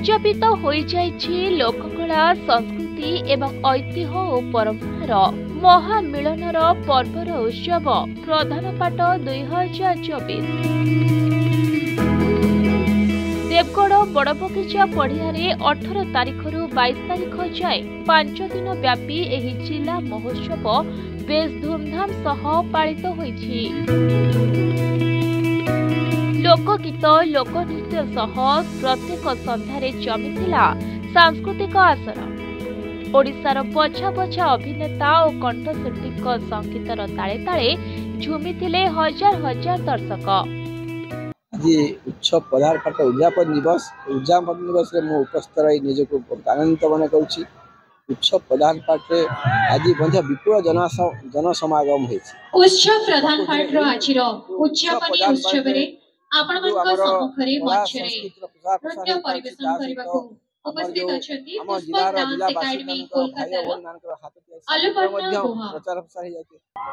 उद्यापित होई जाइछि लोककला संस्कृति एवं ऐतिह्य और परंपरार महामिलनर पर्वर उत्सव प्रधान पाट 2024। देवगढ़ बड़बगिचा पड़ियारे 18 तारिख रु 22 तारिख जाए 5 दिन व्यापी एही जिला महोत्सव बेस धूमधाम सह पालित होइछि। लोकगीत लोकनृत्य सह प्रत्येक संध्यारे जमिथिला सांस्कृतिक आसर। ओडिशार बछा बछा अभिनेता और कंठशिल्पी संगीतर ताले ताले झुमिथिले हजार हजार दर्शक। आज उत्सव पदार्पण उद्यापन दिवस रे मु उपस्थित रही निजको आनंदित मन करुछि। उत्सव पदार्पण आज विपुल जनसमागम होइछि। उत्सव प्रधान पाठ आजिर उद्यापन उत्सव रे आपनमनक सम्मुखरे मंचरे नृत्य परिवेशन करबाको उपस्थित अछंती पुष्पक डांस एकेडमी कोलकाता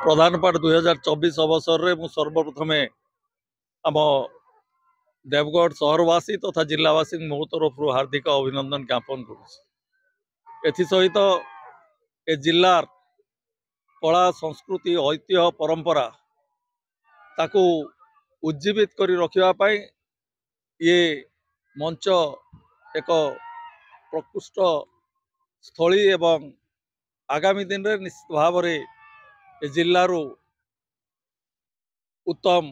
प्रधान पाठ 2024 अवसर रे मु सर्वप्रथम आम देवगढ़ सहरवासी तथा जिलावासी मो तरफ हार्दिक अभिनंदन ज्ञापन करित ए जिलार कला संस्कृति ऐतिह्य परंपरा ताकू उज्जीवित करी रखिबा पाई ये मंच एक प्रकृष्ट स्थली एवं आगामी दिन रे निश्चित भाव रे जिल्लारू उत्तम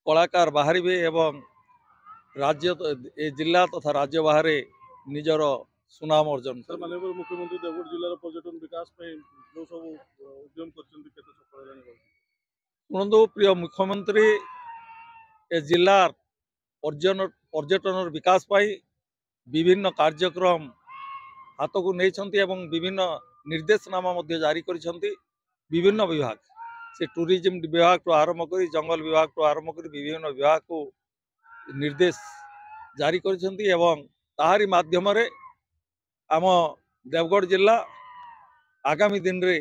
कलाकार बाहरिबे एवं राज्य जिला तथा राज्य बाहर निजर सुनाम अर्जन। माननीय मुख्यमंत्री देवगढ़ जिलार पर्यटन विकास जो सब उद्यम शुणु प्रिय मुख्यमंत्री ए जिलार पर्यटन विकास पाई विभिन्न कार्यक्रम हाथ को नहीं विभिन्न निर्देशनामा जारी करिसेंती। विभिन्न विभाग से टूरिज्म विभाग तो आरंभ कर जंगल विभाग तो आरंभ कर विभिन्न विभाग को निर्देश जारी करिसेंती एवं ताहारी माध्यम रे आम देवगढ़ जिला आगामी दिन रे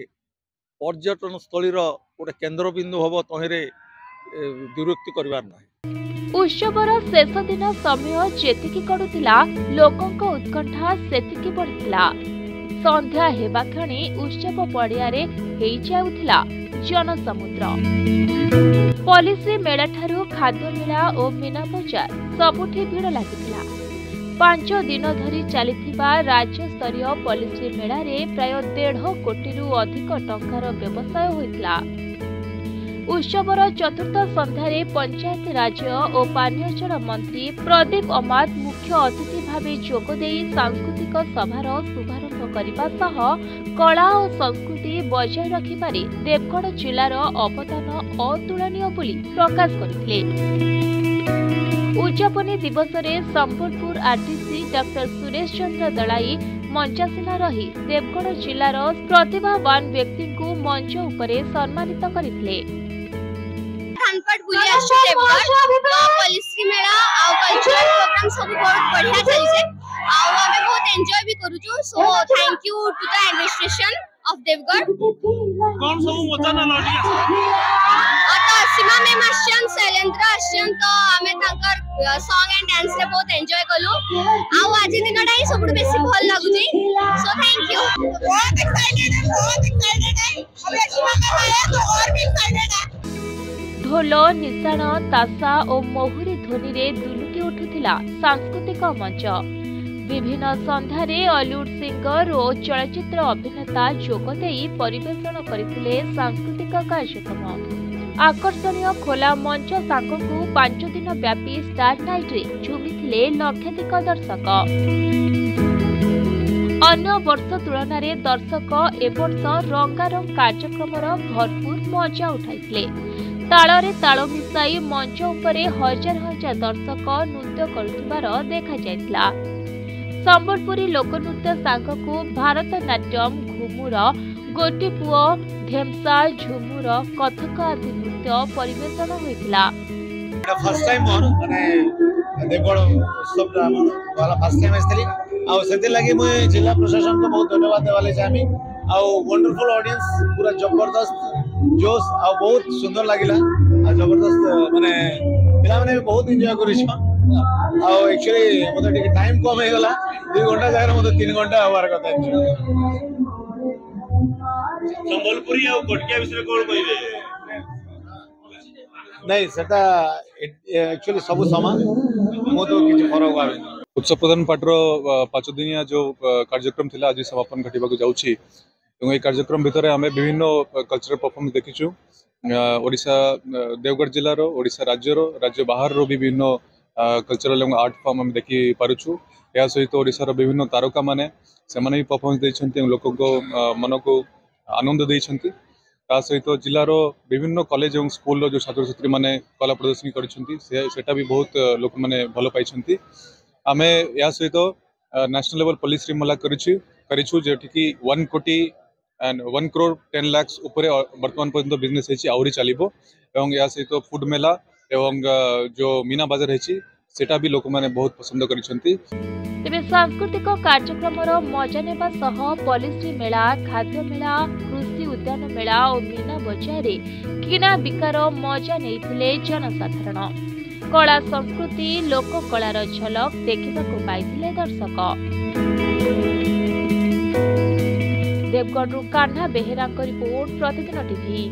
पर्यटन स्थली गोटे केन्द्रबिंदु हम तहिरे दुरुक्ति करबार ना। उत्सवर शेष दिन समय जेतिकी कड़ुतिला लोकंक उत्कंठा सेतिकी बढ़िथिला। संध्या हेबा क्षणी उत्सव पड़ियारे हेई जाउथिला जनसमुद्र। पॉलिसी मेला ठारू खाद्य मेला और मीना बजार सबुठी भीड़ लागिथिला। 5 दिन धरी चलिथिबा राज्य स्तरीय पॉलिसी मेला रे प्राय 1.5 कोटी रु अधिक टंकार व्यवसाय होइथिला। उत्सवर चतुर्थ संध्यारे पंचायत राज्य और पानीय जल मंत्री प्रदीप अमात मुख्य अतिथि भावे जोगदे सांस्कृतिक सभार शुभारंभ करने सह कला और संस्कृति बजाय रखिबारे देवगढ़ जिलार अवदान अतुलनीय बोली प्रकाश करथिले। उद्यापनी दिवस रे संबलपुर आरडीसी डॉक्टर सुरेश चंद्र दलाई मंचासीन रही देवगढ़ जिलार प्रतिभावान व्यक्ति को मंच उपरे सम्मानित करथिले। पॉलिसी मेला आ कल्चरल प्रोग्राम सब बहुत बढ़िया चली से आ हमें बहुत एंजॉय भी करू छु। So thank you to the administration of Deogarh. कौन सब मजा ना लगी आता सीमा में मास्टन शैलेंद्र आश्चन तो हमें ताकर सॉन्ग एंड डांस रे बहुत एंजॉय कलु आ आज दिनटा ही सब बेसी भल लागु छी। सो थैंक यू। बहुत एक्साइटेड है हमें सीमा में आया तो और भी एक्साइटेड है। ढोल निशाण तासा और महुरी ध्वनि रे दुलुकी उठुथिला सांस्कृतिक मंच। विभिन्न संध्यारे हॉलीवुड सिंगर और चलचित्र अभिनेता जोगदे परिवेषण करथिले सांस्कृतिक कार्यक्रम। आकर्षणीय खोला मंच सांगकु 5 दिन व्यापी स्टार नाइट रे झुमिथिले लक्षाधिक दर्शक। अन्य वर्ष तुलन में दर्शक एवर्ष रंगारंग कार्यक्रमर भरपूर मजा उठाइथिले। ताଳରେ ताଳ मिसाई मंच उपरे हजार हजार दर्शक नृत्य करुथिबार देखा जायतिला। संबलपुरी लोकनृत्य सांगकु भारतनाट्यम घुमुर गोटी पुओ ढेमसा झुमुर कथक आदि नृत्य परिवेषण होइतिला। फर्स्ट टाइम मोर माने देवगढ़ उत्सव वाला फर्स्ट टाइम आइसली आ सेते लागि म जिला प्रशासन को बहुत धन्यवाद देवाले चाहमी आ वंडरफुल ऑडियंस पूरा जबरदस्त जोश आ बहुत सुंदर लागिला आ जबरदस्त माने पिला माने बहुत एंजॉय करिछमा एक्चुअली मतलब टिके टाइम कम हो गला 2 घंटा जगह मतलब 3 घंटा हवार कथा संबलपुरी आ कोटकिया विषय कोन कहिबे नहीं सेटा एक्चुअली सब समान मो तो किछ फरक भाबे उत्सव प्रधान पाटर 5 दिनिया जो कार्यक्रम थिला आज समापन घटिबा को जाउछि एवं ए कार्यक्रम भितर आमे विभिन्न कल्चरल परफॉर्मेंस देखिछु ओडिशा देवगढ़ जिल्ला रो ओडिशा राज्य बाहर रो विभिन्न कल्चरल एवं आर्ट फॉर्म हम देखि पारुछु या सहित ओडिशा रो विभिन्न तारका माने से माने परफॉर्मेंस दैछन्ते लोक को मन को आनंद दैछन्ते ता सहित जिल्ला रो विभिन्न कॉलेज एवं स्कूल रो जो छात्र छात्री माने कला प्रदर्शनी करछन्ती सेटा भी बहुत लोक माने भलो पाइछन्ती आमे या सहित नेशनल लेवल पुलिस रिमला करिछु जेठी कि 1 कोटी एंड 1 करोड़ 10 लाख ऊपर वर्तमान पर्यंत बिजनेस है आउरी चलिबो एवं या सहित फूड मेला एवं जो मीना बाजार है सेटा भी लोक माने बहुत पसंद करिसंती। तेबे सांस्कृतिक कार्यक्रमर मजा नेबा सह पॉलिसी मेला खाद्य मेला कृषि उद्यान मेला और मीना बजार किना बिकार मजा नैथिले जनसाधारण कला संस्कृति लोक कलार झलक देखिबाकू पाइथिले दर्शक। देवगढ़ कान्हा बेहेरा रिपोर्ट प्रतिदिन टीवी।